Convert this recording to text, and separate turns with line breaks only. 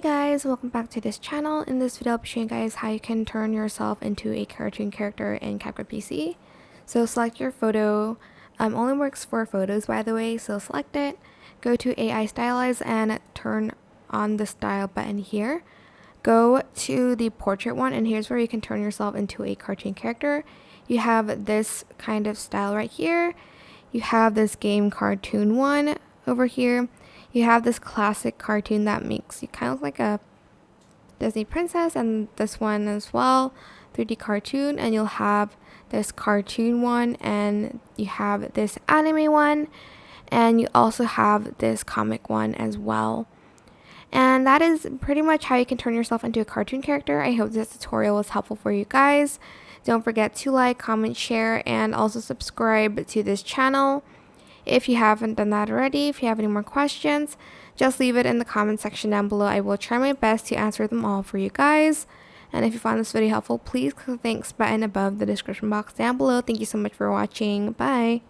Hey guys, welcome back to this channel. In this video I'll be showing you guys how you can turn yourself into a cartoon character in CapCut PC. So select your photo, only works for photos by the way, so select it, go to AI Stylize and turn on the style button here. Go to the portrait one and here's where you can turn yourself into a cartoon character. You have this kind of style right here. You have this game cartoon one over here. You have this classic cartoon that makes you kind of look like a Disney princess, and this one as well, 3D cartoon, and you'll have this cartoon one, and you have this anime one, and you also have this comic one as well. And that is pretty much how you can turn yourself into a cartoon character. I hope this tutorial was helpful for you guys. Don't forget to like, comment, share, and also subscribe to this channel. If you haven't done that already, if you have any more questions, just leave it in the comment section down below. I will try my best to answer them all for you guys. And if you found this video helpful, please click the thanks button above the description box down below. Thank you so much for watching. Bye!